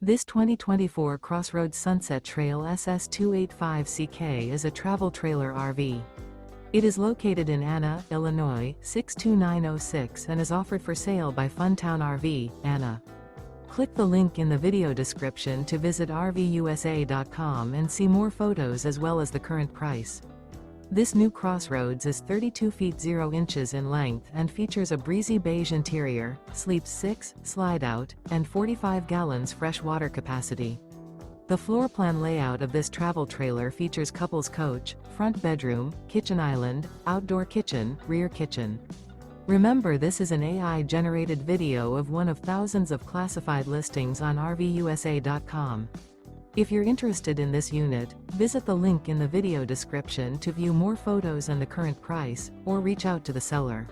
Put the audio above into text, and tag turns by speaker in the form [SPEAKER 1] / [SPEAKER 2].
[SPEAKER 1] This 2024 CrossRoads Sunset Trail SS285CK is a travel trailer RV. It is located in Anna, Illinois, 62906 and is offered for sale by Funtown RV, Anna. Click the link in the video description to visit RVUSA.com and see more photos as well as the current price. This new CrossRoads is 32 feet 0 inches in length and features a breezy beige interior, sleeps 6, slide-out, and 45 gallons fresh water capacity. The floor plan layout of this travel trailer features couples coach, front bedroom, kitchen island, outdoor kitchen, rear kitchen. Remember, this is an AI-generated video of one of thousands of classified listings on RVUSA.com. If you're interested in this unit, visit the link in the video description to view more photos and the current price, or reach out to the seller.